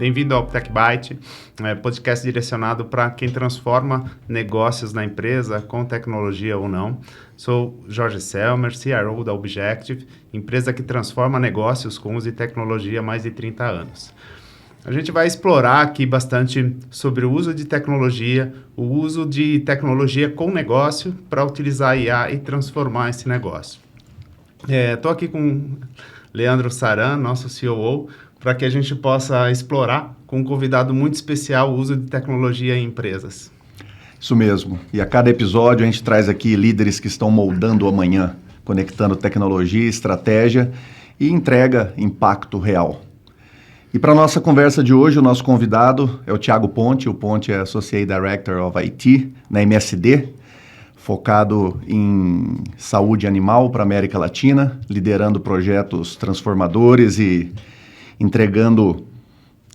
Bem-vindo ao Tech Byte, podcast direcionado para quem transforma negócios na empresa, com tecnologia ou não. Sou Jorge Selmer, CRO da Objective, empresa que transforma negócios com uso de tecnologia há mais de 30 anos. A gente vai explorar aqui bastante sobre o uso de tecnologia, o uso de tecnologia com negócio para utilizar IA e transformar esse negócio. Estou aqui com Leandro Saran, nosso COO, para que a gente possa explorar com um convidado muito especial o uso de tecnologia em empresas. Isso mesmo. E a cada episódio a gente traz aqui líderes que estão moldando o amanhã, conectando tecnologia, estratégia e entrega impacto real. E para a nossa conversa de hoje, o nosso convidado é o Thiago Ponte. O Ponte é Associate Director of IT na MSD, focado em saúde animal para a América Latina, liderando projetos transformadores e entregando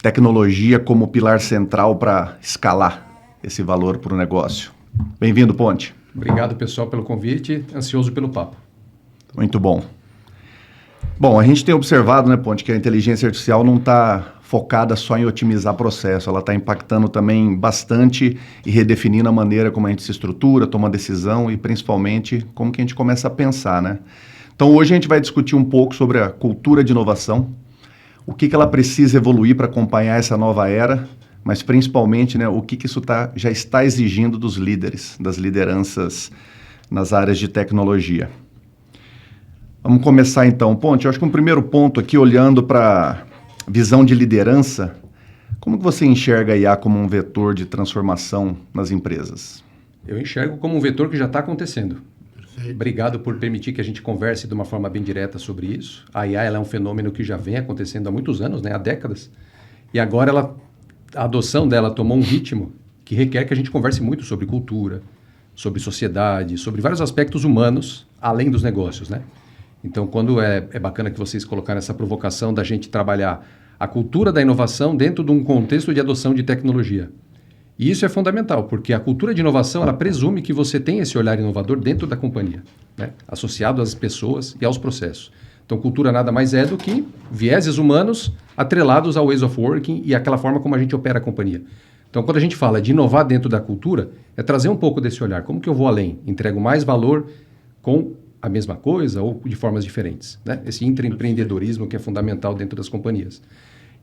tecnologia como pilar central para escalar esse valor para o negócio. Bem-vindo, Ponte. Obrigado, pessoal, pelo convite. Ansioso pelo papo. Muito bom. Bom, a gente tem observado, né, Ponte, que a inteligência artificial não está focada só em otimizar processo, ela está impactando também bastante e redefinindo a maneira como a gente se estrutura, toma decisão e principalmente como que a gente começa a pensar, né? Então hoje a gente vai discutir um pouco sobre a cultura de inovação, o que ela precisa evoluir para acompanhar essa nova era, mas principalmente, né, o que isso já está exigindo dos líderes, das lideranças nas áreas de tecnologia. Vamos começar então, Ponte. Eu acho que um primeiro ponto aqui, olhando para a visão de liderança, como que você enxerga a IA como um vetor de transformação nas empresas? Eu enxergo como um vetor que já está acontecendo. Perfeito. Obrigado por permitir que a gente converse de uma forma bem direta sobre isso. A IA ela é um fenômeno que já vem acontecendo há muitos anos, né? Há décadas. E agora a adoção dela tomou um ritmo que requer que a gente converse muito sobre cultura, sobre sociedade, sobre vários aspectos humanos, além dos negócios, né? Então, quando é bacana que vocês colocaram essa provocação da gente trabalhar a cultura da inovação dentro de um contexto de adoção de tecnologia. E isso é fundamental, porque a cultura de inovação, ela presume que você tem esse olhar inovador dentro da companhia, né? Associado às pessoas e aos processos. Então, cultura nada mais é do que vieses humanos atrelados ao ways of working e àquela forma como a gente opera a companhia. Então, quando a gente fala de inovar dentro da cultura, é trazer um pouco desse olhar. Como que eu vou além? Entrego mais valor com a mesma coisa ou de formas diferentes, né? Esse intraempreendedorismo que é fundamental dentro das companhias.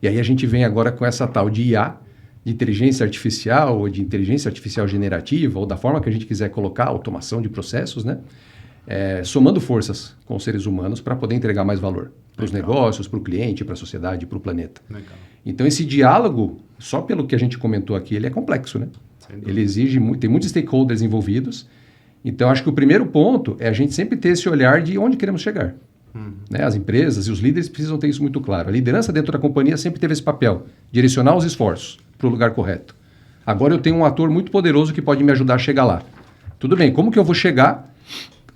E aí a gente vem agora com essa tal de IA, de inteligência artificial ou de inteligência artificial generativa, ou da forma que a gente quiser colocar, automação de processos, né? Somando forças com os seres humanos para poder entregar mais valor para os negócios, para o cliente, para a sociedade, para o planeta. Legal. Então esse diálogo, só pelo que a gente comentou aqui, ele é complexo, né? Ele exige tem muitos stakeholders envolvidos. Então, acho que o primeiro ponto é a gente sempre ter esse olhar de onde queremos chegar. Né? As empresas e os líderes precisam ter isso muito claro. A liderança dentro da companhia sempre teve esse papel, direcionar os esforços para o lugar correto. Agora eu tenho um ator muito poderoso que pode me ajudar a chegar lá. Tudo bem, como que eu vou chegar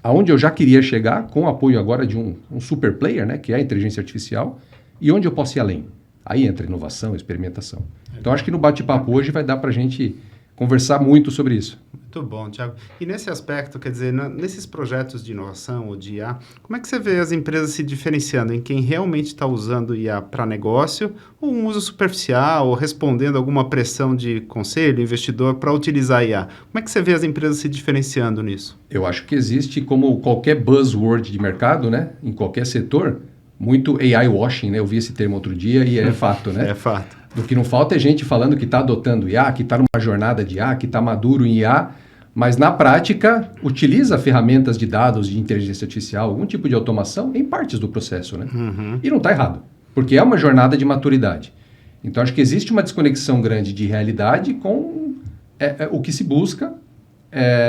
aonde eu já queria chegar, com o apoio agora de um super player, né, que é a inteligência artificial, e onde eu posso ir além? Aí entra inovação, experimentação. Então, acho que no bate-papo hoje vai dar para a gente conversar muito sobre isso. Muito bom, Thiago. E nesse aspecto, quer dizer, nesses projetos de inovação ou de IA, como é que você vê as empresas se diferenciando em quem realmente está usando IA para negócio ou um uso superficial ou respondendo a alguma pressão de conselho, investidor para utilizar IA? Como é que você vê as empresas se diferenciando nisso? Eu acho que existe, como qualquer buzzword de mercado, né, em qualquer setor, muito AI washing, né? Eu vi esse termo outro dia e é fato, né? É fato. O que não falta é gente falando que está adotando IA, que está numa jornada de IA, que está maduro em IA, mas na prática utiliza ferramentas de dados de inteligência artificial, algum tipo de automação em partes do processo, né? E não está errado, porque é uma jornada de maturidade. Então acho que existe uma desconexão grande de realidade com o que se busca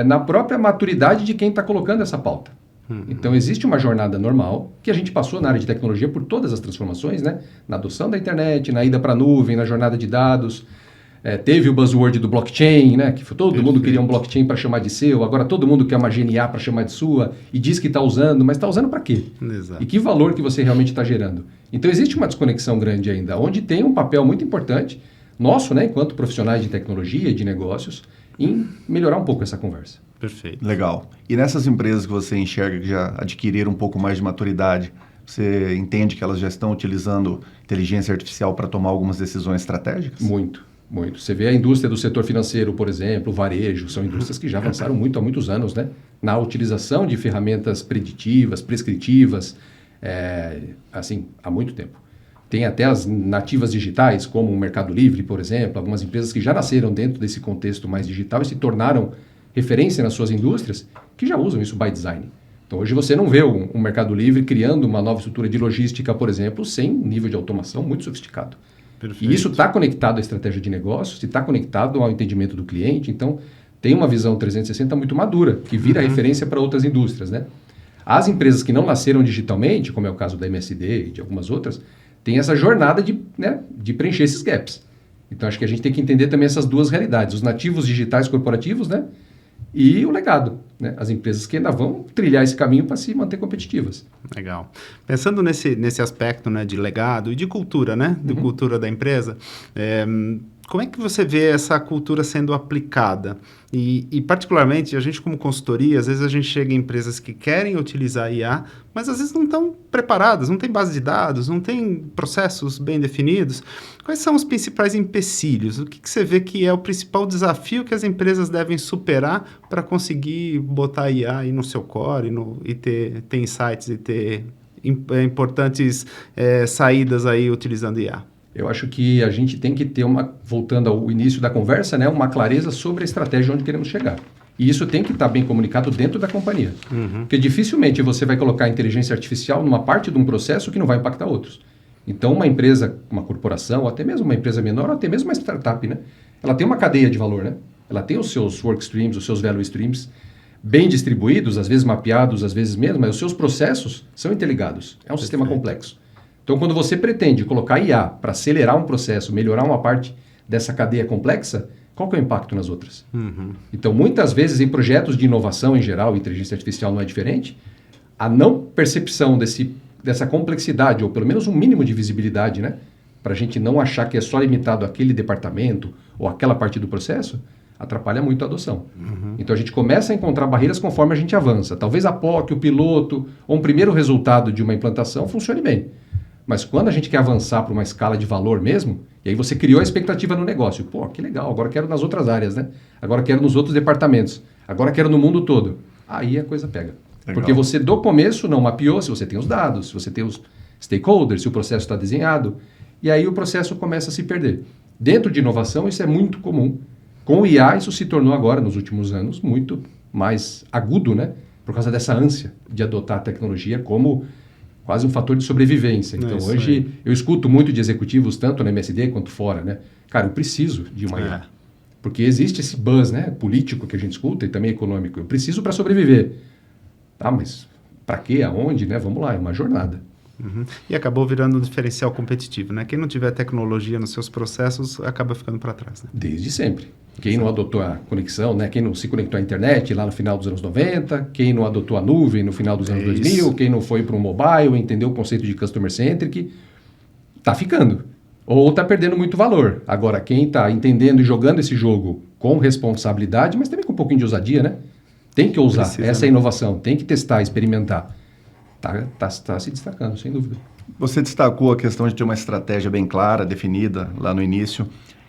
na própria maturidade de quem está colocando essa pauta. Então, existe uma jornada normal que a gente passou na área de tecnologia por todas as transformações, né? Na adoção da internet, na ida para a nuvem, na jornada de dados. Teve o buzzword do blockchain, né? Que todo mundo queria um blockchain para chamar de seu, agora todo mundo quer uma GNA para chamar de sua e diz que está usando, mas está usando para quê? Exato. E que valor que você realmente está gerando? Então, existe uma desconexão grande ainda, onde tem um papel muito importante nosso, né? Enquanto profissionais de tecnologia e de negócios, em melhorar um pouco essa conversa. Perfeito. Legal. E nessas empresas que você enxerga que já adquiriram um pouco mais de maturidade, Você entende que elas já estão utilizando inteligência artificial para tomar algumas decisões estratégicas? Muito, muito. Você vê a indústria do setor financeiro, por exemplo, o varejo, são indústrias que já avançaram muito há muitos anos, né? Na utilização de ferramentas preditivas, prescritivas, assim, há muito tempo. Tem até as nativas digitais, como o Mercado Livre, por exemplo, algumas empresas que já nasceram dentro desse contexto mais digital e se tornaram referência nas suas indústrias, que já usam isso by design. Então, hoje você não vê um Mercado Livre criando uma nova estrutura de logística, por exemplo, sem nível de automação muito sofisticado. Perfeito. E isso está conectado à estratégia de negócios, está conectado ao entendimento do cliente. Então, tem uma visão 360 muito madura, que vira referência para outras indústrias, né? As empresas que não nasceram digitalmente, como é o caso da MSD e de algumas outras, tem essa jornada de preencher esses gaps. Então, acho que a gente tem que entender também essas duas realidades. Os nativos digitais corporativos, né? E o legado, né? As empresas que ainda vão trilhar esse caminho para se manter competitivas. Legal. Pensando nesse aspecto, né, de legado e de cultura, né? De cultura da empresa, como é que você vê essa cultura sendo aplicada? E particularmente, a gente como consultoria, às vezes a gente chega em empresas que querem utilizar IA, mas às vezes não estão preparadas, não tem base de dados, não tem processos bem definidos. Quais são os principais empecilhos? O que você vê que é o principal desafio que as empresas devem superar para conseguir botar IA aí no seu core e ter insights e ter importantes saídas aí utilizando IA? Eu acho que a gente tem que ter voltando ao início da conversa, né, uma clareza sobre a estratégia onde queremos chegar. E isso tem que estar bem comunicado dentro da companhia. Porque dificilmente você vai colocar a inteligência artificial numa parte de um processo que não vai impactar outros. Então, uma empresa, uma corporação, ou até mesmo uma empresa menor, ou até mesmo uma startup, né, ela tem uma cadeia de valor, né? Ela tem os seus work streams, os seus value streams bem distribuídos, às vezes mapeados, às vezes menos, mas os seus processos são interligados. É um sistema complexo. Então, quando você pretende colocar IA para acelerar um processo, melhorar uma parte dessa cadeia complexa, qual que é o impacto nas outras? Então, muitas vezes, em projetos de inovação em geral, inteligência artificial não é diferente, a não percepção dessa complexidade, ou pelo menos um mínimo de visibilidade, né, para a gente não achar que é só limitado àquele departamento ou àquela parte do processo, atrapalha muito a adoção. Então, a gente começa a encontrar barreiras conforme a gente avança. Talvez a POC, o piloto, ou um primeiro resultado de uma implantação funcione bem. Mas quando a gente quer avançar para uma escala de valor mesmo, e aí você criou a expectativa no negócio. Pô, que legal, agora quero nas outras áreas, né? Agora quero nos outros departamentos. Agora quero no mundo todo. Aí a coisa pega. Legal. Porque você do começo não mapeou se você tem os dados, se você tem os stakeholders, se o processo está desenhado. E aí o processo começa a se perder. Dentro de inovação isso é muito comum. Com o IA isso se tornou agora, nos últimos anos, muito mais agudo, né? Por causa dessa ânsia de adotar a tecnologia como quase um fator de sobrevivência. Então, hoje, eu escuto muito de executivos, tanto na MSD quanto fora, né? Cara, eu preciso de uma IA. Porque existe esse buzz, né? Político que a gente escuta e também econômico. Eu preciso para sobreviver. Tá, mas para quê? Aonde? Né? Vamos lá, é uma jornada. E acabou virando um diferencial competitivo, né? Quem não tiver tecnologia nos seus processos acaba ficando para trás, né? Desde sempre. Quem não adotou a conexão, né? Quem não se conectou à internet lá no final dos anos 90, quem não adotou a nuvem no final dos anos 2000, quem não foi para um mobile, entendeu o conceito de customer centric, está ficando. Ou está perdendo muito valor. Agora, quem está entendendo e jogando esse jogo com responsabilidade, mas também com um pouquinho de ousadia, né? Tem que ousar. Essa é a inovação. Tem que testar, experimentar. Está se destacando, sem dúvida. Você destacou a questão de ter uma estratégia bem clara, definida lá no início.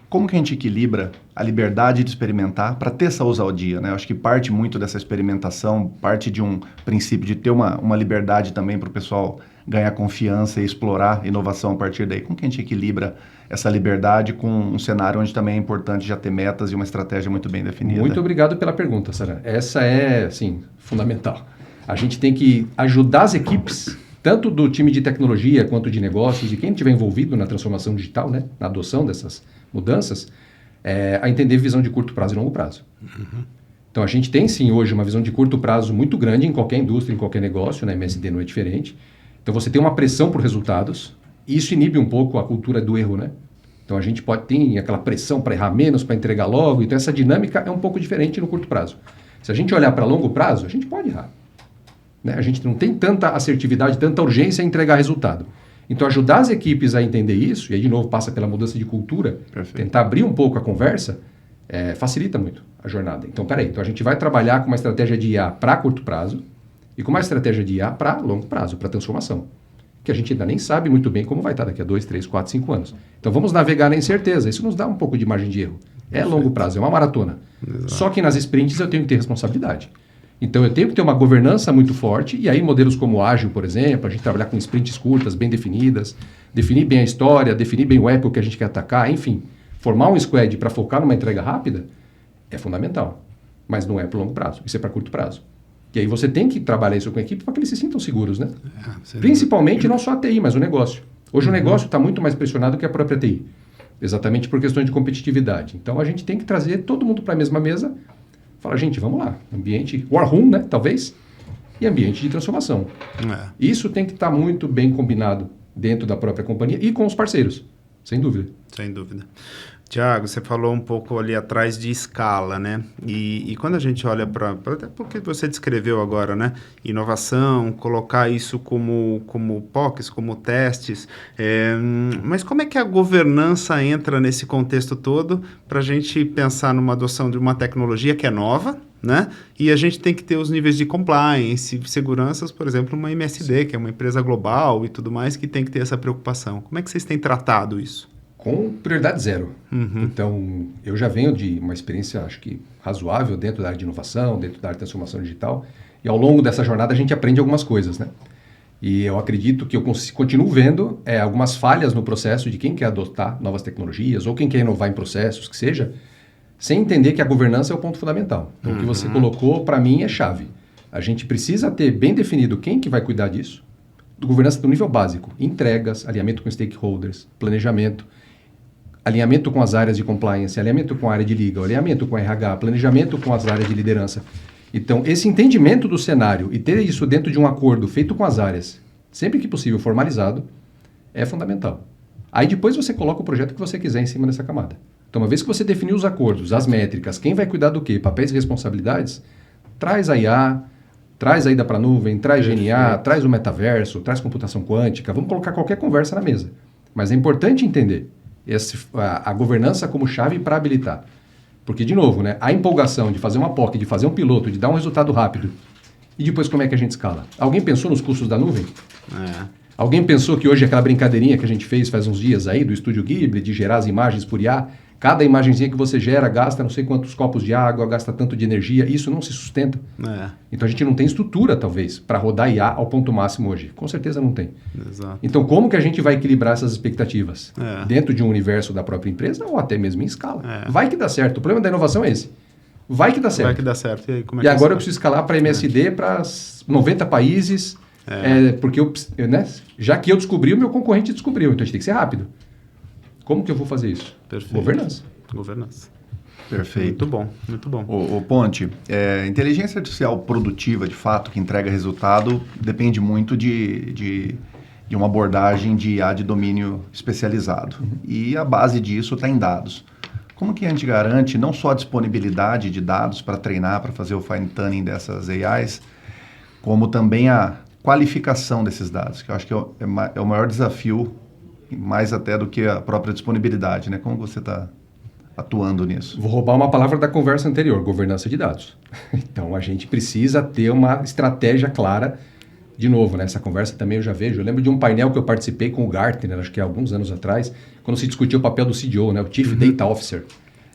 Como que a gente equilibra a liberdade de experimentar para ter essa ousadia, né? Eu acho que parte muito dessa experimentação, parte de um princípio de ter uma liberdade também para o pessoal ganhar confiança e explorar inovação a partir daí. Como que a gente equilibra essa liberdade com um cenário onde também é importante já ter metas e uma estratégia muito bem definida? Muito obrigado pela pergunta, Sara. Essa é, assim, fundamental. A gente tem que ajudar as equipes, tanto do time de tecnologia quanto de negócios e quem estiver envolvido na transformação digital, né, na adoção dessas mudanças, a entender visão de curto prazo e longo prazo. Então, a gente tem, sim, hoje uma visão de curto prazo muito grande em qualquer indústria, em qualquer negócio, na MSD não é diferente. Então, você tem uma pressão por resultados e isso inibe um pouco a cultura do erro, né? Então, a gente pode ter aquela pressão para errar menos, para entregar logo. Então, essa dinâmica é um pouco diferente no curto prazo. Se a gente olhar para longo prazo, a gente pode errar. Né? A gente não tem tanta assertividade, tanta urgência em entregar resultado. Então, ajudar as equipes a entender isso, e aí, de novo, passa pela mudança de cultura, tentar abrir um pouco a conversa, facilita muito a jornada. Então, então a gente vai trabalhar com uma estratégia de IA para curto prazo e com uma estratégia de IA para longo prazo, para transformação. que a gente ainda nem sabe muito bem como vai estar daqui a 2, 3, 4, 5 anos. Então vamos navegar na incerteza. Isso nos dá um pouco de margem de erro. É longo prazo, é uma maratona. Exato. Só que nas sprints eu tenho que ter responsabilidade. Então eu tenho que ter uma governança muito forte, e aí modelos como ágil, por exemplo, a gente trabalhar com sprints curtas, bem definidas, definir bem a história, definir bem o eco que a gente quer atacar, enfim, formar um squad para focar numa entrega rápida é fundamental, mas não é para longo prazo, isso é para curto prazo. E aí você tem que trabalhar isso com a equipe para que eles se sintam seguros, né? Principalmente não só a TI, mas o negócio. Hoje o negócio está muito mais pressionado que a própria TI, exatamente por questões de competitividade. Então a gente tem que trazer todo mundo para a mesma mesa. Fala, gente, vamos lá. Ambiente war room, né? Talvez. E ambiente de transformação. Isso tem que estar muito bem combinado dentro da própria companhia e com os parceiros. Sem dúvida. Sem dúvida. Tiago, você falou um pouco ali atrás de escala, né? E quando a gente olha para... Até porque você descreveu agora, né? Inovação, colocar isso como POCs, como testes. Mas como é que a governança entra nesse contexto todo para a gente pensar numa adoção de uma tecnologia que é nova, né? E a gente tem que ter os níveis de compliance, seguranças, por exemplo, uma MSD, que é uma empresa global e tudo mais, que tem que ter essa preocupação. Como é que vocês têm tratado isso? Com prioridade zero. Então, eu já venho de uma experiência, acho que razoável, dentro da área de inovação, dentro da área de transformação digital, e ao longo dessa jornada a gente aprende algumas coisas, né? E eu acredito que eu continuo vendo algumas falhas no processo de quem quer adotar novas tecnologias, ou quem quer inovar em processos, que seja, sem entender que a governança é o ponto fundamental. Então, o que você colocou, para mim, é chave. A gente precisa ter bem definido quem que vai cuidar disso, governança do nível básico, entregas, alinhamento com stakeholders, planejamento, alinhamento com as áreas de compliance, alinhamento com a área de legal, alinhamento com a RH, planejamento com as áreas de liderança. Então, esse entendimento do cenário e ter isso dentro de um acordo feito com as áreas, sempre que possível formalizado, é fundamental. Aí depois você coloca o projeto que você quiser em cima dessa camada. Então, uma vez que você definiu os acordos, as métricas, quem vai cuidar do quê, papéis e responsabilidades, traz a IA, traz a ida para a nuvem, traz GNA, traz o metaverso, traz computação quântica, vamos colocar qualquer conversa na mesa. Mas é importante entender a governança como chave para habilitar. Porque, de novo, né, a empolgação de fazer uma POC, de fazer um piloto, de dar um resultado rápido, e depois como é que a gente escala? Alguém pensou nos custos da nuvem? Alguém pensou que hoje aquela brincadeirinha que a gente fez faz uns dias aí, do Estúdio Ghibli, de gerar as imagens por IA, cada imagenzinha que você gera gasta não sei quantos copos de água, gasta tanto de energia, isso não se sustenta. Então a gente não tem estrutura, talvez, para rodar IA ao ponto máximo hoje. Com certeza não tem. Exato. Então como que a gente vai equilibrar essas expectativas? Dentro de um universo da própria empresa ou até mesmo em escala? Vai que dá certo. O problema da inovação é esse. Vai que dá certo. Vai que dá certo. E aí, como é e que agora eu preciso escalar para MSD para 90 países, porque né, já que eu descobri, o meu concorrente descobriu. Então a gente tem que ser rápido. Como que eu vou fazer isso? Perfeito. Governança. Perfeito. Muito bom, muito bom. O Ponte, inteligência artificial produtiva, de fato, que entrega resultado, depende muito de uma abordagem de IA de domínio especializado. E a base disso está em dados. Como que a gente garante não só a disponibilidade de dados para treinar, para fazer o fine-tuning dessas AIs, como também a qualificação desses dados, que eu acho que é o maior desafio, mais até do que a própria disponibilidade, né? Como você está atuando nisso? Vou roubar uma palavra da conversa anterior, governança de dados. Então, a gente precisa ter uma estratégia clara. De novo, nessa conversa também eu já vejo. Eu lembro de um painel que eu participei com o Gartner, acho que há alguns anos atrás, quando se discutia o papel do CDO, né? O Chief Data Officer.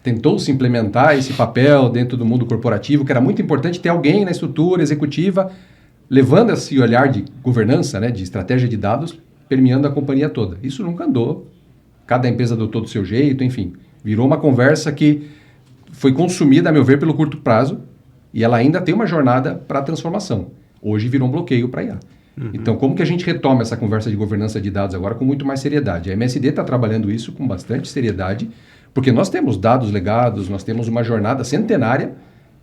Tentou-se implementar esse papel dentro do mundo corporativo, que era muito importante ter alguém na estrutura executiva levando esse olhar de governança, né? De estratégia de dados, permeando a companhia toda. Isso nunca andou. Cada empresa adotou do seu jeito, enfim. Virou uma conversa que foi consumida, a meu ver, pelo curto prazo, e ela ainda tem uma jornada para a transformação. Hoje virou um bloqueio para IA. Então, como que a gente retoma essa conversa de governança de dados agora com muito mais seriedade? A MSD está trabalhando isso com bastante seriedade, porque nós temos dados legados, nós temos uma jornada centenária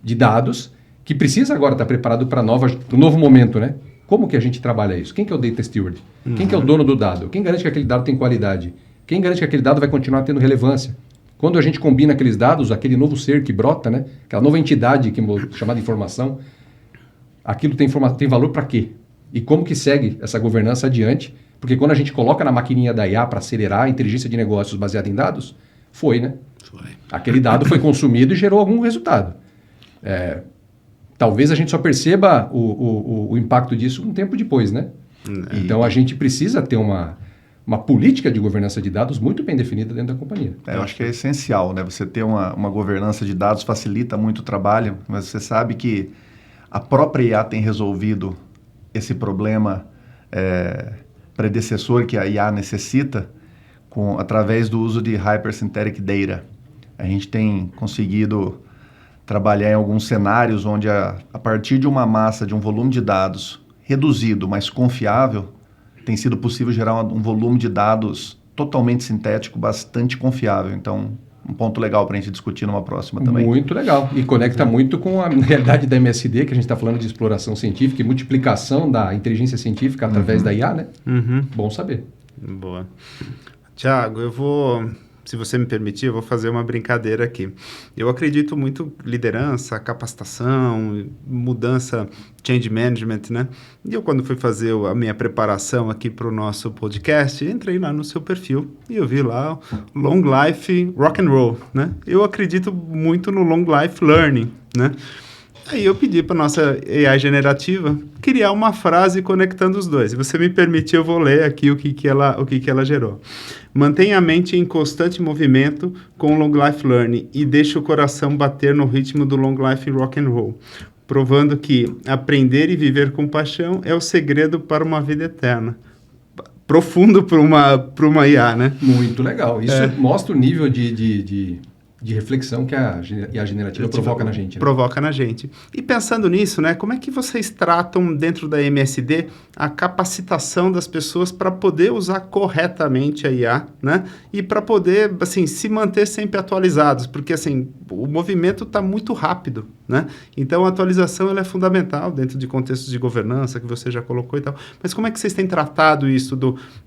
de dados que precisa agora estar preparado para o novo momento, né? Como que a gente trabalha isso? Quem que é o Data Steward? Quem que é o dono do dado? Quem garante que aquele dado tem qualidade? Quem garante que aquele dado vai continuar tendo relevância? Quando a gente combina aqueles dados, aquele novo ser que brota, né? Aquela nova entidade que chamada informação, aquilo tem valor para quê? E como que segue essa governança adiante? Porque quando a gente coloca na maquininha da IA para acelerar a inteligência de negócios baseada em dados, né? Aquele dado foi consumido e gerou algum resultado. Talvez a gente só perceba o impacto disso um tempo depois, né? Então, a gente precisa ter uma política de governança de dados muito bem definida dentro da companhia. Eu acho que é essencial, né? Você ter uma governança de dados facilita muito o trabalho, mas você sabe que a própria IA tem resolvido esse problema predecessor que a IA necessita através do uso de Hypersynthetic Data. A gente tem conseguido trabalhar em alguns cenários onde a partir de uma massa, de um volume de dados reduzido, mas confiável, tem sido possível gerar um volume de dados totalmente sintético, bastante confiável. Então, um ponto legal para a gente discutir numa próxima também. Muito legal. E conecta muito com a realidade da MSD, que a gente está falando de exploração científica e multiplicação da inteligência científica através da IA, né? Bom saber. Boa. Tiago, se você me permitir, eu vou fazer uma brincadeira aqui. Eu acredito muito em liderança, capacitação, mudança, change management, né? E eu, quando fui fazer a minha preparação aqui para o nosso podcast, entrei lá no seu perfil e eu vi lá Long Life Rock and Roll, né? Eu acredito muito no Long Life Learning, né? Aí eu pedi para nossa AI generativa criar uma frase conectando os dois. Se você me permitir, eu vou ler aqui o que ela gerou. Mantenha a mente em constante movimento com o Long Life Learning e deixe o coração bater no ritmo do Long Life Rock and Roll, provando que aprender e viver com paixão é o segredo para uma vida eterna. Profundo para uma IA, né? Muito legal. Isso mostra o nível de reflexão que a IA generativa provoca na gente. Né? Provoca na gente. E pensando nisso, né, como é que vocês tratam dentro da MSD a capacitação das pessoas para poder usar corretamente a IA, né? E para poder, assim, se manter sempre atualizados, porque, assim, o movimento está muito rápido, né? Então, a atualização ela é fundamental dentro de contextos de governança que você já colocou e tal. Mas como é que vocês têm tratado isso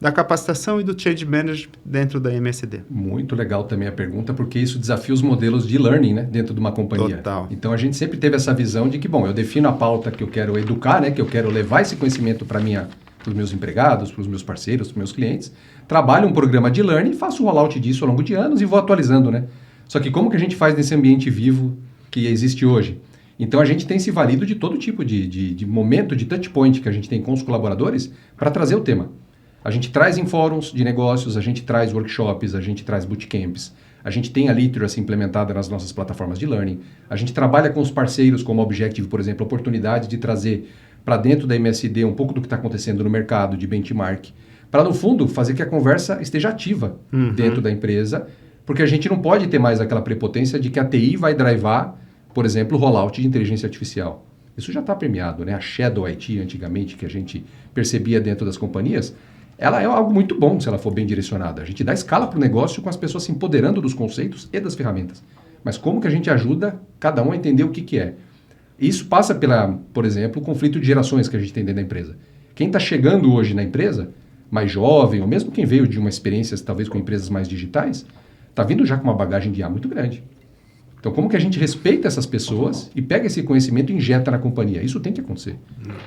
da capacitação e do change management dentro da MSD? Muito legal também a pergunta, porque isso desafia os modelos de learning, né, dentro de uma companhia. Total. Então, a gente sempre teve essa visão de que, bom, eu defino a pauta que eu quero educar, né, que eu quero levar esse conhecimento para os meus empregados, para os meus parceiros, para os meus clientes, trabalho um programa de learning, faço o rollout disso ao longo de anos e vou atualizando, né? Só que como que a gente faz nesse ambiente vivo que existe hoje? Então, a gente tem se valido de todo tipo de momento, de touch point que a gente tem com os colaboradores para trazer o tema. A gente traz em fóruns de negócios, a gente traz workshops, a gente traz bootcamps, a gente tem a literacy implementada nas nossas plataformas de learning, a gente trabalha com os parceiros como a Objective, por exemplo, a oportunidade de trazer para dentro da MSD um pouco do que está acontecendo no mercado de benchmark, para, no fundo, fazer que a conversa esteja ativa dentro da empresa, porque a gente não pode ter mais aquela prepotência de que a TI vai drivar, por exemplo, o rollout de inteligência artificial. Isso já está premiado, né? A Shadow IT, antigamente, que a gente percebia dentro das companhias, ela é algo muito bom se ela for bem direcionada. A gente dá escala para o negócio com as pessoas se empoderando dos conceitos e das ferramentas. Mas como que a gente ajuda cada um a entender o que é? Isso passa por exemplo, o conflito de gerações que a gente tem dentro da empresa. Quem está chegando hoje na empresa, mais jovem, ou mesmo quem veio de uma experiência talvez com empresas mais digitais, está vindo já com uma bagagem de IA muito grande. Então, como que a gente respeita essas pessoas e pega esse conhecimento e injeta na companhia? Isso tem que acontecer.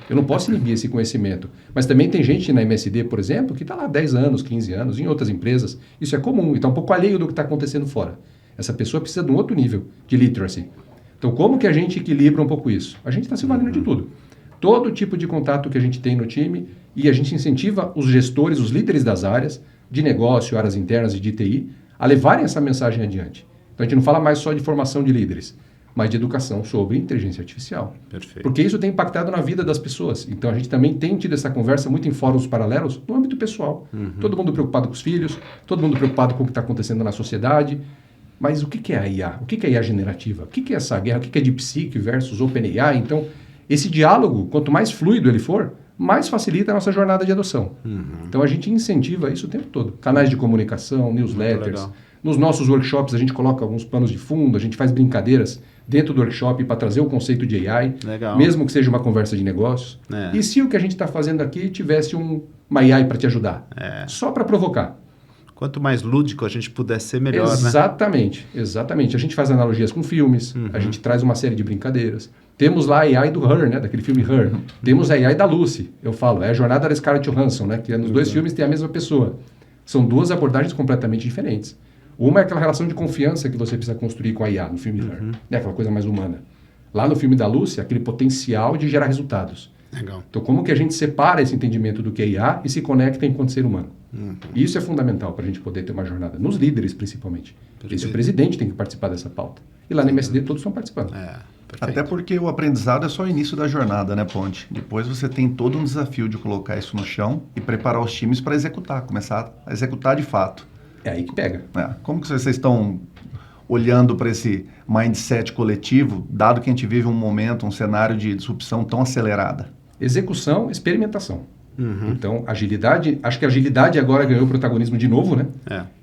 Eu não posso inibir esse conhecimento. Mas também tem gente na MSD, por exemplo, que está lá 10 anos, 15 anos, em outras empresas. Isso é comum e está um pouco alheio do que está acontecendo fora. Essa pessoa precisa de um outro nível de literacy. Então, como que a gente equilibra um pouco isso? A gente está se valendo de tudo. Todo tipo de contato que a gente tem no time e a gente incentiva os gestores, os líderes das áreas de negócio, áreas internas e de TI, a levarem essa mensagem adiante. Então, a gente não fala mais só de formação de líderes, mas de educação sobre inteligência artificial. Perfeito. Porque isso tem impactado na vida das pessoas. Então, a gente também tem tido essa conversa muito em fóruns paralelos no âmbito pessoal. Todo mundo preocupado com os filhos, todo mundo preocupado com o que está acontecendo na sociedade. Mas o que é a IA? O que é a IA generativa? O que é essa guerra? O que é DeepSeek versus OpenAI? Então, esse diálogo, quanto mais fluido ele for, mais facilita a nossa jornada de adoção. Então, a gente incentiva isso o tempo todo. Canais de comunicação, newsletters. Nos nossos workshops, a gente coloca alguns planos de fundo, a gente faz brincadeiras dentro do workshop para trazer o conceito de AI, mesmo que seja uma conversa de negócios. E se o que a gente está fazendo aqui tivesse uma AI para te ajudar? Só para provocar. Quanto mais lúdico a gente puder ser, melhor, exatamente, né? Exatamente. A gente faz analogias com filmes, a gente traz uma série de brincadeiras. Temos lá a AI do Her, né? Daquele filme Her. Temos a AI da Lucy, eu falo. É a jornada da Scarlett Johansson, né? Que nos dois filmes tem a mesma pessoa. São duas abordagens completamente diferentes. Uma é aquela relação de confiança que você precisa construir com a IA no filme Her, né? Aquela coisa mais humana. Lá no filme da Lucy, aquele potencial de gerar resultados. Legal. Então, como que a gente separa esse entendimento do que é IA e se conecta enquanto ser humano? Isso é fundamental para a gente poder ter uma jornada, nos líderes principalmente. Esse o presidente tem que participar dessa pauta. E lá na MSD todos estão participando. Até porque o aprendizado é só o início da jornada, né, Ponte? Depois você tem todo um desafio de colocar isso no chão e preparar os times para executar, começar a executar de fato. É aí que pega. Como que vocês estão olhando para esse mindset coletivo, dado que a gente vive um momento, um cenário de disrupção tão acelerada? Execução, experimentação. Então, agilidade, acho que a agilidade agora ganhou protagonismo de novo, né?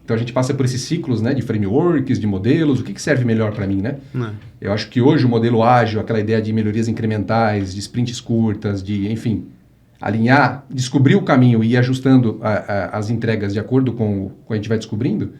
Então a gente passa por esses ciclos, né, de frameworks, de modelos, o que serve melhor para mim, né? Eu acho que hoje o modelo ágil, aquela ideia de melhorias incrementais, de sprints curtas, de, enfim, alinhar, descobrir o caminho e ir ajustando as entregas de acordo com o que a gente vai descobrindo,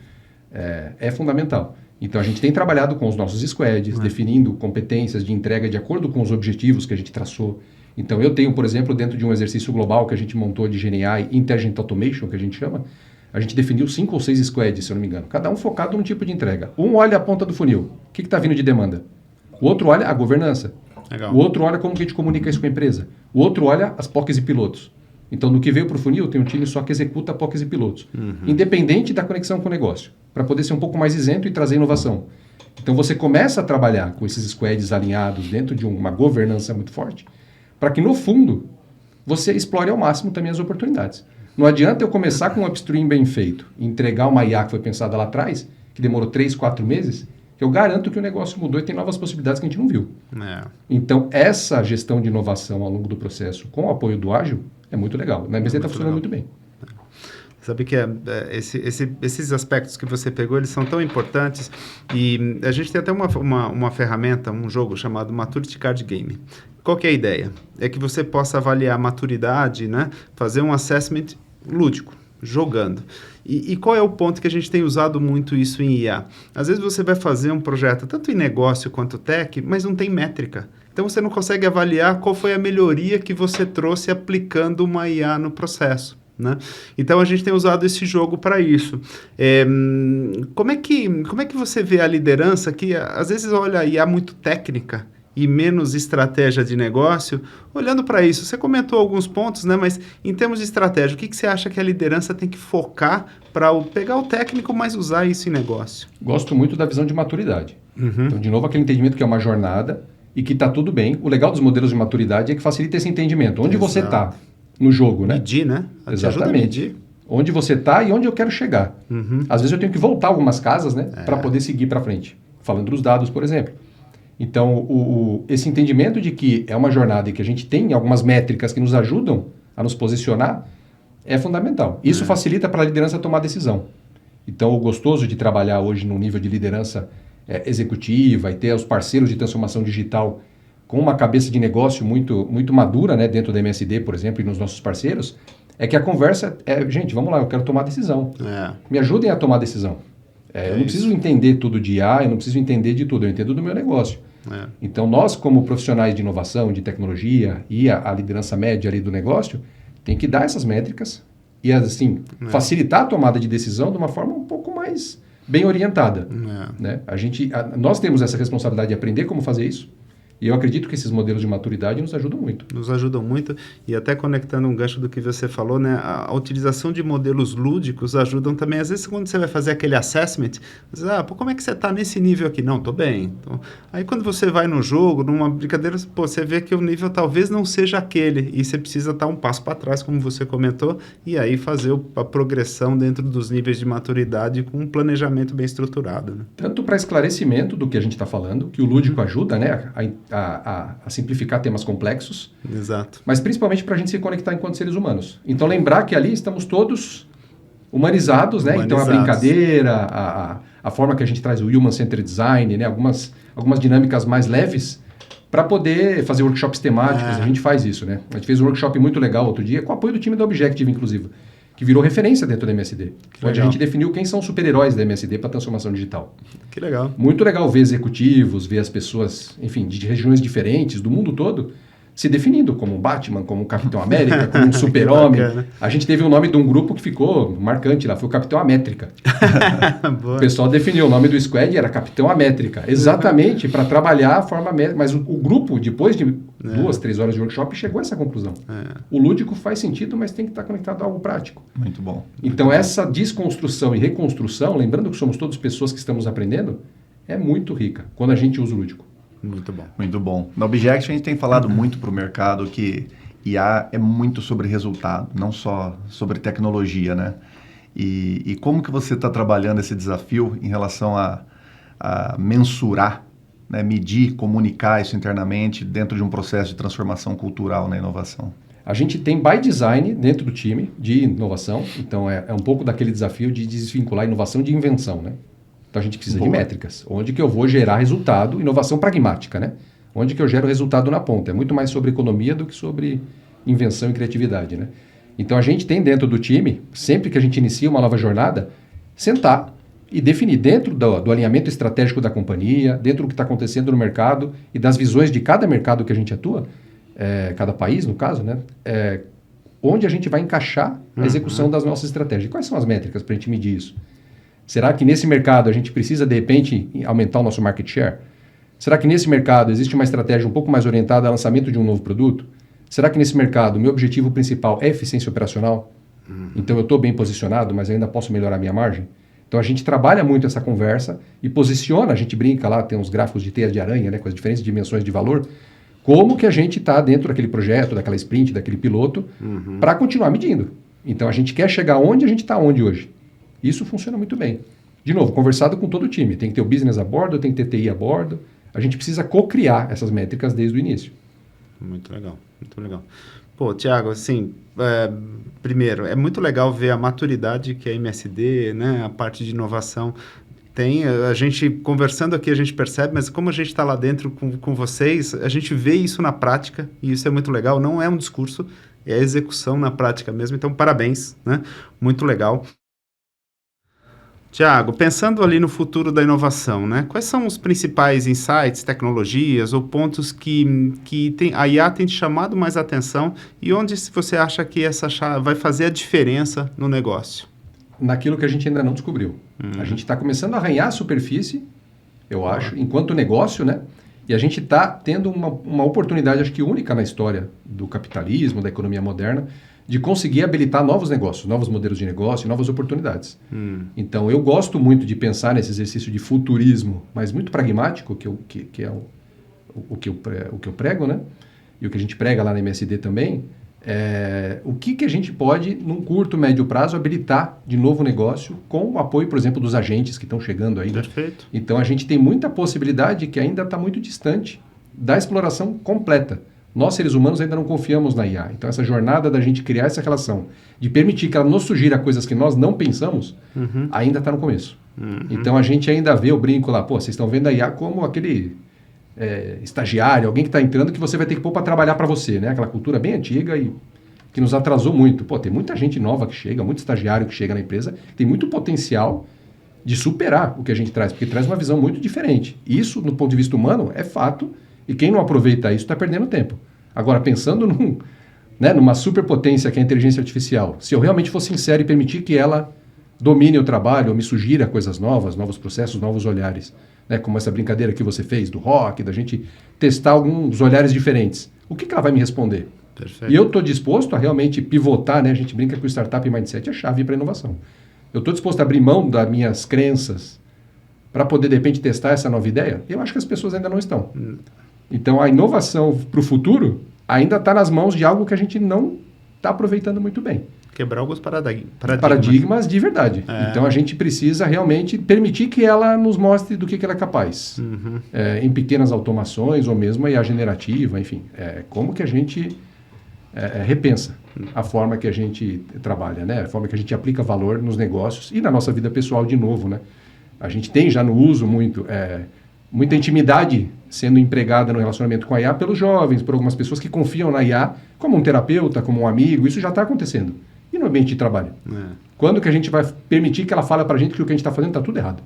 é fundamental. Então a gente tem trabalhado com os nossos squads, definindo competências de entrega de acordo com os objetivos que a gente traçou. Então eu tenho, por exemplo, dentro de um exercício global que a gente montou de GenAI, Intelligent Automation, que a gente chama, a gente definiu 5 ou 6 squads, se eu não me engano, cada um focado num tipo de entrega. Um olha a ponta do funil, o que está vindo de demanda. O outro olha a governança. Legal. O outro olha como que a gente comunica isso com a empresa. O outro olha as POCs e pilotos. Então, no que veio para o funil, tem um time só que executa POCs e pilotos. Independente da conexão com o negócio, para poder ser um pouco mais isento e trazer inovação. Então, você começa a trabalhar com esses squads alinhados dentro de uma governança muito forte, para que, no fundo, você explore ao máximo também as oportunidades. Não adianta eu começar com um upstream bem feito e entregar uma IA que foi pensada lá atrás, que demorou 3, 4 meses, que eu garanto que o negócio mudou e tem novas possibilidades que a gente não viu. Então, essa gestão de inovação ao longo do processo, com o apoio do ágil, é muito legal. Na MSD está funcionando muito bem. Sabe que esses aspectos que você pegou, eles são tão importantes e a gente tem até uma ferramenta, um jogo chamado Maturity Card Game. Qual que é a ideia? É que você possa avaliar a maturidade, né? Fazer um assessment lúdico, jogando. E qual é o ponto que a gente tem usado muito isso em IA? Às vezes você vai fazer um projeto, tanto em negócio quanto tech, mas não tem métrica. Então você não consegue avaliar qual foi a melhoria que você trouxe aplicando uma IA no processo. Né? Então a gente tem usado esse jogo para isso. Como é que você vê a liderança que às vezes olha a IA muito técnica e menos estratégia de negócio? Olhando para isso, você comentou alguns pontos, né? Mas em termos de estratégia, o que você acha que a liderança tem que focar para pegar o técnico, mas usar isso em negócio? Gosto muito da visão de maturidade. Então, de novo, aquele entendimento que é uma jornada e que está tudo bem. O legal dos modelos de maturidade é que facilita esse entendimento. Onde você está no jogo, né? Medir, né? Exatamente. Onde você está e onde eu quero chegar. Às vezes eu tenho que voltar algumas casas, né? Para poder seguir para frente. Falando dos dados, por exemplo. Então, esse entendimento de que é uma jornada e que a gente tem algumas métricas que nos ajudam a nos posicionar é fundamental. Isso facilita para a liderança tomar decisão. Então, o gostoso de trabalhar hoje no nível de liderança executiva e ter os parceiros de transformação digital com uma cabeça de negócio muito, muito madura, né, dentro da MSD, por exemplo, e nos nossos parceiros, é que a conversa gente, vamos lá, eu quero tomar decisão. Me ajudem a tomar decisão. Eu não preciso entender tudo de IA, eu não preciso entender de tudo, eu entendo do meu negócio. Então, nós, como profissionais de inovação, de tecnologia e a liderança média ali do negócio, tem que dar essas métricas e, assim, facilitar a tomada de decisão de uma forma um pouco mais bem orientada. Né? Nós temos essa responsabilidade de aprender como fazer isso. E eu acredito que esses modelos de maturidade nos ajudam muito. Nos ajudam muito. E até conectando um gancho do que você falou, né? A utilização de modelos lúdicos ajudam também. Às vezes, quando você vai fazer aquele assessment, você diz, como é que você está nesse nível aqui? Não, estou bem. Então, aí, quando você vai no jogo, numa brincadeira, você vê que o nível talvez não seja aquele. E você precisa estar um passo para trás, como você comentou, e aí fazer a progressão dentro dos níveis de maturidade com um planejamento bem estruturado. Né? Tanto para esclarecimento do que a gente está falando, que o lúdico ajuda, né? A simplificar temas complexos. Exato. Mas principalmente para a gente se conectar enquanto seres humanos. Então, lembrar que ali estamos todos humanizados, né? Então, a brincadeira, a forma que a gente traz o human-centered design, né? Algumas dinâmicas mais leves para poder fazer workshops temáticos. A gente faz isso, né? A gente fez um workshop muito legal outro dia, com o apoio do time da Objective, inclusive, que virou referência dentro da MSD. Onde a gente definiu quem são os super-heróis da MSD para a transformação digital. Que legal. Muito legal ver executivos, ver as pessoas, enfim, de regiões diferentes, do mundo todo, se definindo como um Batman, como um Capitão América, como um Super-Homem. A gente teve o nome de um grupo que ficou marcante lá, foi o Capitão Amétrica. O pessoal definiu o nome do squad, era Capitão Amétrica, exatamente para trabalhar a forma métrica. Mas o grupo, depois de 2, 3 horas de workshop, chegou a essa conclusão. O lúdico faz sentido, mas tem que estar conectado a algo prático. Muito bom. Então, essa desconstrução e reconstrução, lembrando que somos todas pessoas que estamos aprendendo, é muito rica quando a gente usa o lúdico. Muito bom. Muito bom. Na Object, a gente tem falado muito para o mercado que IA é muito sobre resultado, não só sobre tecnologia, né? E como que você está trabalhando esse desafio em relação a mensurar, né, medir, comunicar isso internamente dentro de um processo de transformação cultural na inovação? A gente tem by design dentro do time de inovação, então é um pouco daquele desafio de desvincular inovação de invenção, né? Então a gente precisa de métricas, onde que eu vou gerar resultado, inovação pragmática, né? Onde que eu gero resultado na ponta. É muito mais sobre economia do que sobre invenção e criatividade, né? Então a gente tem dentro do time, sempre que a gente inicia uma nova jornada, sentar e definir dentro do alinhamento estratégico da companhia, dentro do que está acontecendo no mercado e das visões de cada mercado que a gente atua, cada país no caso, né? Onde a gente vai encaixar a execução das nossas estratégias. Quais são as métricas para a gente medir isso? Será que nesse mercado a gente precisa, de repente, aumentar o nosso market share? Será que nesse mercado existe uma estratégia um pouco mais orientada ao lançamento de um novo produto? Será que nesse mercado o meu objetivo principal é eficiência operacional? Então eu estou bem posicionado, mas ainda posso melhorar a minha margem? Então a gente trabalha muito essa conversa e posiciona, a gente brinca lá, tem uns gráficos de teia de aranha, né, com as diferentes dimensões de valor, como que a gente está dentro daquele projeto, daquela sprint, daquele piloto, para continuar medindo. Então a gente quer chegar onde a gente está hoje. Isso funciona muito bem. De novo, conversado com todo o time. Tem que ter o business a bordo, tem que ter TI a bordo. A gente precisa co-criar essas métricas desde o início. Muito legal, muito legal. Pô, Thiago, assim, primeiro, é muito legal ver a maturidade que a MSD, né, a parte de inovação tem. A gente, conversando aqui, a gente percebe, mas como a gente está lá dentro com vocês, a gente vê isso na prática, e isso é muito legal. Não é um discurso, é a execução na prática mesmo. Então, parabéns, né? Muito legal. Tiago, pensando ali no futuro da inovação, né? Quais são os principais insights, tecnologias ou pontos que a IA tem te chamado mais atenção e onde você acha que essa vai fazer a diferença no negócio? Naquilo que a gente ainda não descobriu. A gente está começando a arranhar a superfície, eu acho, enquanto negócio, né? E a gente está tendo uma oportunidade, acho que única na história do capitalismo, da economia moderna, de conseguir habilitar novos negócios, novos modelos de negócio, novas oportunidades. Então, eu gosto muito de pensar nesse exercício de futurismo, mas muito pragmático, que é o que eu prego, né? E o que a gente prega lá na MSD também, o que a gente pode, num curto, médio prazo, habilitar de novo negócio com o apoio, por exemplo, dos agentes que estão chegando aí. Perfeito. Né? Então, a gente tem muita possibilidade que ainda está muito distante da exploração completa. Nós, seres humanos, ainda não confiamos na IA. Então, essa jornada da gente criar essa relação, de permitir que ela nos sugira coisas que nós não pensamos, ainda está no começo. Então, a gente ainda vê o brinco lá, vocês estão vendo a IA como aquele estagiário, alguém que está entrando que você vai ter que pôr para trabalhar para você, né? Aquela cultura bem antiga e que nos atrasou muito. Tem muita gente nova que chega, muito estagiário que chega na empresa, tem muito potencial de superar o que a gente traz, porque traz uma visão muito diferente. Isso, no ponto de vista humano, é fato. E quem não aproveita isso está perdendo tempo. Agora, pensando numa superpotência que é a inteligência artificial, se eu realmente for sincero e permitir que ela domine o trabalho ou me sugira coisas novas, novos processos, novos olhares, né, como essa brincadeira que você fez do rock, da gente testar alguns olhares diferentes, o que ela vai me responder? Perfeito. E eu estou disposto a realmente pivotar, né? A gente brinca que o Startup Mindset é a chave para a inovação. Eu estou disposto a abrir mão das minhas crenças para poder, de repente, testar essa nova ideia? Eu acho que as pessoas ainda não estão. Então, a inovação para o futuro ainda está nas mãos de algo que a gente não está aproveitando muito bem. Quebrar alguns paradigmas de verdade. Então, a gente precisa realmente permitir que ela nos mostre do que ela é capaz. Em pequenas automações ou mesmo a IA generativa, enfim. Como que a gente repensa a forma que a gente trabalha, né? A forma que a gente aplica valor nos negócios e na nossa vida pessoal de novo, né? A gente tem já no uso muita intimidade sendo empregada no relacionamento com a IA pelos jovens, por algumas pessoas que confiam na IA como um terapeuta, como um amigo. Isso já está acontecendo. E no ambiente de trabalho? Quando que a gente vai permitir que ela fale para a gente que o que a gente está fazendo está tudo errado?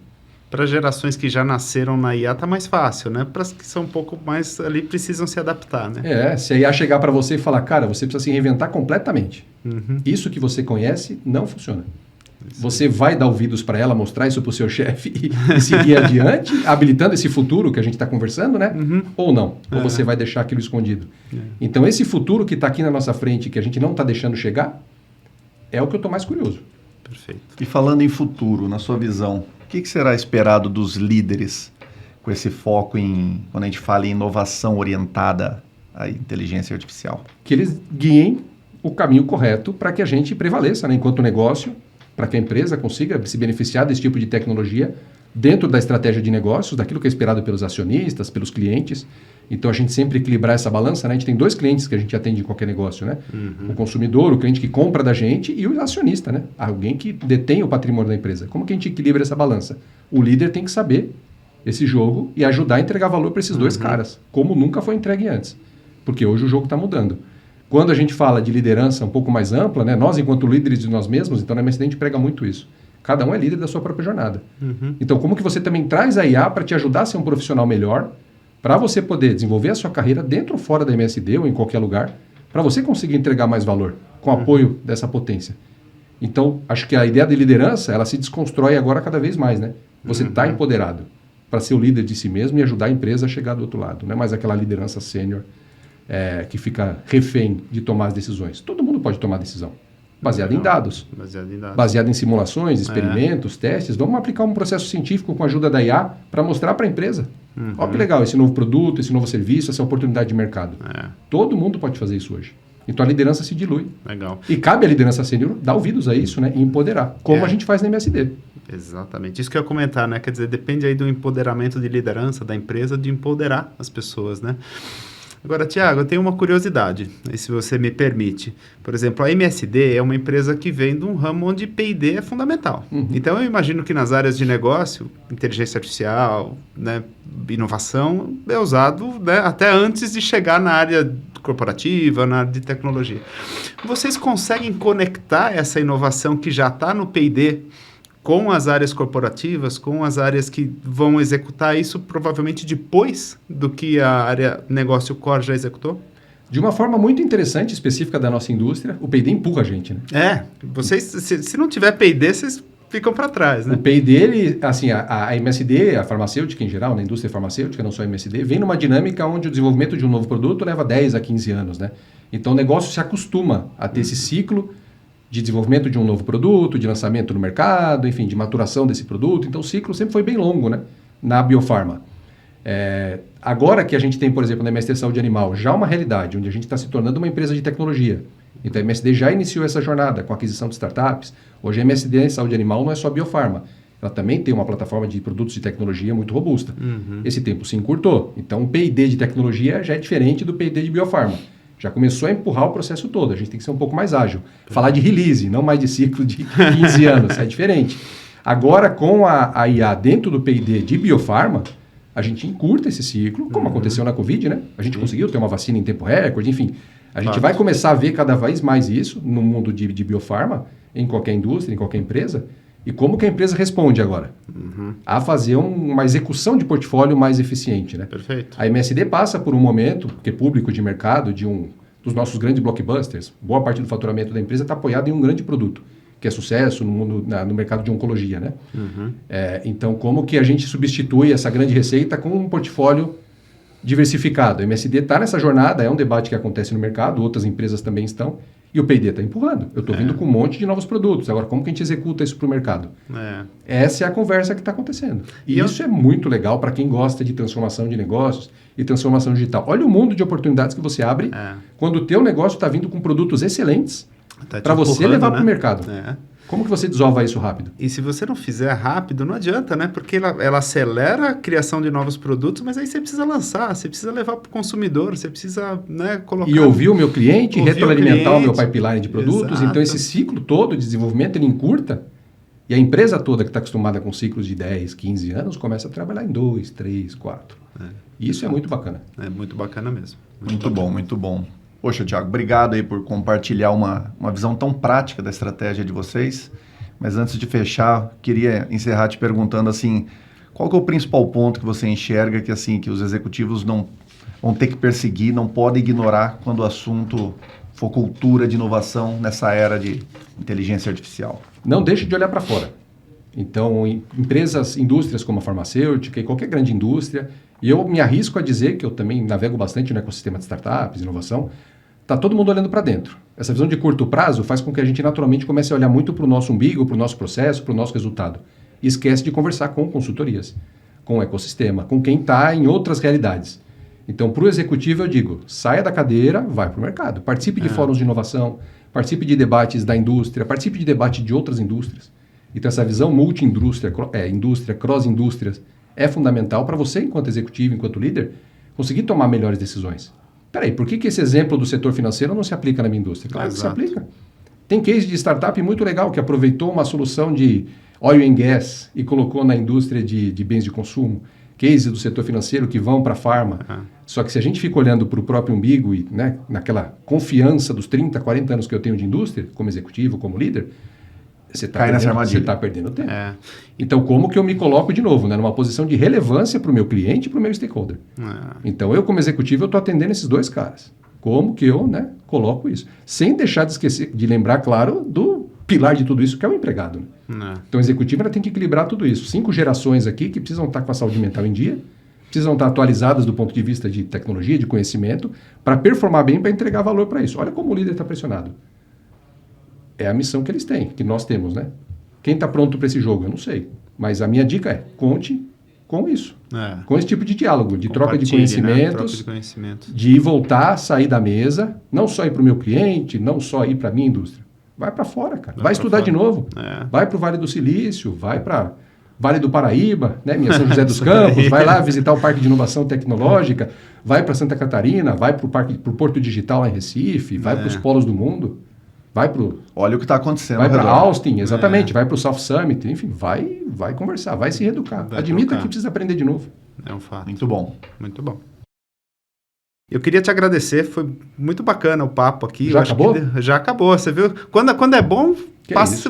para gerações que já nasceram na IA tá mais fácil, né? Para as que são um pouco mais ali precisam se adaptar, né? Se a IA chegar para você e falar, cara, você precisa se reinventar completamente. Isso que você conhece não funciona. Você vai dar ouvidos para ela, mostrar isso para o seu chefe e seguir adiante, habilitando esse futuro que a gente está conversando, né? Ou não. Ou você vai deixar aquilo escondido. Então, esse futuro que está aqui na nossa frente, que a gente não está deixando chegar, é o que eu estou mais curioso. Perfeito. E falando em futuro, na sua visão, o que será esperado dos líderes com esse foco em, quando a gente fala em inovação orientada à inteligência artificial? Que eles guiem o caminho correto para que a gente prevaleça, né, enquanto negócio, para que a empresa consiga se beneficiar desse tipo de tecnologia dentro da estratégia de negócios, daquilo que é esperado pelos acionistas, pelos clientes. Então, a gente sempre equilibrar essa balança, né? A gente tem 2 clientes que a gente atende em qualquer negócio, né? O consumidor, o cliente que compra da gente e o acionista, né? Alguém que detém o patrimônio da empresa. Como que a gente equilibra essa balança? O líder tem que saber esse jogo e ajudar a entregar valor para esses 2 caras, como nunca foi entregue antes. Porque hoje o jogo está mudando. Quando a gente fala de liderança um pouco mais ampla, né? Nós, enquanto líderes de nós mesmos, então na MSD a gente prega muito isso. Cada um é líder da sua própria jornada. Então, como que você também traz a IA para te ajudar a ser um profissional melhor, para você poder desenvolver a sua carreira dentro ou fora da MSD ou em qualquer lugar, para você conseguir entregar mais valor com o apoio dessa potência. Então, acho que a ideia de liderança, ela se desconstrói agora cada vez mais, né? Você está empoderado para ser o líder de si mesmo e ajudar a empresa a chegar do outro lado. Não é mais aquela liderança sênior que fica refém de tomar as decisões. Todo mundo pode tomar decisão, baseado em dados. Baseado em simulações, experimentos, testes. Vamos aplicar um processo científico com a ajuda da IA para mostrar para a empresa. Olha que legal, esse novo produto, esse novo serviço, essa oportunidade de mercado. Todo mundo pode fazer isso hoje. Então a liderança se dilui. Legal. E cabe à liderança sênior dar ouvidos a isso, né? E empoderar, como a gente faz na MSD. Exatamente. Isso que eu ia comentar, né? Quer dizer, depende aí do empoderamento de liderança da empresa, de empoderar as pessoas, né? Agora, Tiago, eu tenho uma curiosidade, se você me permite. Por exemplo, a MSD é uma empresa que vem de um ramo onde P&D é fundamental. Então, eu imagino que nas áreas de negócio, inteligência artificial, né, inovação, é usado, né, até antes de chegar na área corporativa, na área de tecnologia. Vocês conseguem conectar essa inovação que já está no P&D com as áreas corporativas, com as áreas que vão executar isso provavelmente depois do que a área negócio core já executou? De uma forma muito interessante, específica da nossa indústria, o P&D empurra a gente, né? Vocês, se não tiver P&D, vocês ficam para trás, né? O P&D, ele, assim, a MSD, a farmacêutica em geral, na indústria farmacêutica, não só a MSD, vem numa dinâmica onde o desenvolvimento de um novo produto leva 10 a 15 anos, né? Então o negócio se acostuma a ter esse ciclo de desenvolvimento de um novo produto, de lançamento no mercado, enfim, de maturação desse produto. Então, o ciclo sempre foi bem longo, né? Na biofarma. Agora que a gente tem, por exemplo, na MSD Saúde Animal, já uma realidade, onde a gente está se tornando uma empresa de tecnologia. Então, a MSD já iniciou essa jornada com a aquisição de startups. Hoje, a MSD Saúde Animal não é só biofarma. Ela também tem uma plataforma de produtos de tecnologia muito robusta. Esse tempo se encurtou. Então, o P&D de tecnologia já é diferente do P&D de biofarma. Já começou a empurrar o processo todo. A gente tem que ser um pouco mais ágil. Falar de release, não mais de ciclo de 15 anos. É diferente. Agora, com a IA dentro do P&D de biofarma, a gente encurta esse ciclo, como aconteceu na Covid, né? A gente conseguiu ter uma vacina em tempo recorde, enfim. A gente vai começar a ver cada vez mais isso no mundo de biofarma, em qualquer indústria, em qualquer empresa. E como que a empresa responde agora? A fazer uma execução de portfólio mais eficiente, né? Perfeito. A MSD passa por um momento, que é público de mercado, de dos nossos grandes blockbusters. Boa parte do faturamento da empresa está apoiado em um grande produto, que é sucesso no mercado de oncologia, né? Então, como que a gente substitui essa grande receita com um portfólio diversificado? A MSD está nessa jornada, é um debate que acontece no mercado, outras empresas também estão. E o P&D está empurrando. Eu estou vindo com um monte de novos produtos. Agora, como que a gente executa isso para o mercado? Essa é a conversa que está acontecendo. E isso é muito legal para quem gosta de transformação de negócios e transformação digital. Olha o mundo de oportunidades que você abre quando o teu negócio está vindo com produtos excelentes para você levar para o mercado. Como que você desova isso rápido? E se você não fizer rápido, não adianta, né? Porque ela acelera a criação de novos produtos, mas aí você precisa lançar, você precisa levar para o consumidor, você precisa, né, colocar... E ouvir o meu cliente, retroalimentar o meu pipeline de produtos. Exato. Então, esse ciclo todo de desenvolvimento, ele encurta. E a empresa toda que está acostumada com ciclos de 10, 15 anos, começa a trabalhar em 2, 3, 4. E isso é muito bacana. É muito bacana mesmo. Muito bom, muito bom. Poxa, Tiago, obrigado aí por compartilhar uma visão tão prática da estratégia de vocês. Mas antes de fechar, queria encerrar te perguntando assim, qual que é o principal ponto que você enxerga que, assim, que os executivos não vão ter que perseguir, não podem ignorar quando o assunto for cultura de inovação nessa era de inteligência artificial? Não deixe de olhar para fora. Então, empresas, indústrias como a farmacêutica e qualquer grande indústria, e eu me arrisco a dizer que eu também navego bastante no ecossistema de startups, inovação, está todo mundo olhando para dentro. Essa visão de curto prazo faz com que a gente naturalmente comece a olhar muito para o nosso umbigo, para o nosso processo, para o nosso resultado. E esquece de conversar com consultorias, com o ecossistema, com quem está em outras realidades. Então, para o executivo, eu digo, saia da cadeira, vai para o mercado. Participe de fóruns de inovação, participe de debates da indústria, participe de debate de outras indústrias. Então, essa visão multi-indústria, indústria, cross-indústrias, é fundamental para você, enquanto executivo, enquanto líder, conseguir tomar melhores decisões. Peraí, por que esse exemplo do setor financeiro não se aplica na minha indústria? Claro que se aplica. Tem case de startup muito legal que aproveitou uma solução de oil and gas e colocou na indústria de bens de consumo. Case do setor financeiro que vão para a farma. Só que se a gente fica olhando para o próprio umbigo e naquela confiança dos 30, 40 anos que eu tenho de indústria, como executivo, como líder, você está perdendo tempo. Então, como que eu me coloco de novo? Numa posição de relevância para o meu cliente e para o meu stakeholder. Então, eu como executivo, eu estou atendendo esses dois caras. Como que eu coloco isso? Sem deixar de esquecer, de lembrar, claro, do pilar de tudo isso, que é o empregado. Então, o executivo tem que equilibrar tudo isso. 5 gerações aqui que precisam estar com a saúde mental em dia, precisam estar atualizadas do ponto de vista de tecnologia, de conhecimento, para performar bem, para entregar valor para isso. Olha como o líder está pressionado. É a missão que eles têm, que nós temos, né? Quem está pronto para esse jogo? Eu não sei. Mas a minha dica é, conte com isso. Com esse tipo de diálogo, de troca de conhecimentos, de voltar, sair da mesa, não só ir para o meu cliente, não só ir para a minha indústria. Vai para fora, cara. Vai estudar de novo. Vai para o Vale do Silício, vai para Vale do Paraíba, né? Minha São José dos Campos, vai lá visitar o Parque de Inovação Tecnológica, vai para Santa Catarina, vai para o Porto Digital lá em Recife, vai para os polos do mundo. Olha o que está acontecendo. Vai para Austin, exatamente. Vai para o South Summit. Enfim, vai conversar, vai se reeducar. Admita que precisa aprender de novo. É um fato. Muito bom. Muito bom. Eu queria te agradecer. Foi muito bacana o papo aqui. Já acabou? Já acabou. Você viu? Quando é bom,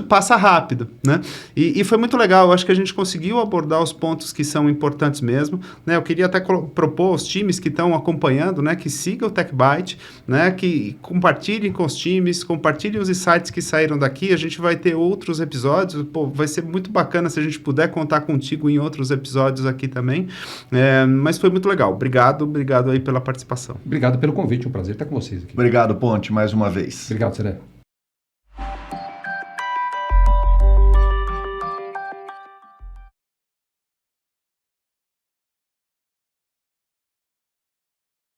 passa rápido, né? E foi muito legal. Eu acho que a gente conseguiu abordar os pontos que são importantes mesmo, né? Eu queria até propor aos times que estão acompanhando, né? Que sigam o TechByte, né? Que compartilhem com os times, compartilhem os insights que saíram daqui. A gente vai ter outros episódios. Pô, vai ser muito bacana se a gente puder contar contigo em outros episódios aqui também. Mas foi muito legal. Obrigado aí pela participação. Obrigado pelo convite. Um prazer estar com vocês aqui. Obrigado, Ponte, mais uma vez. Obrigado, Seré.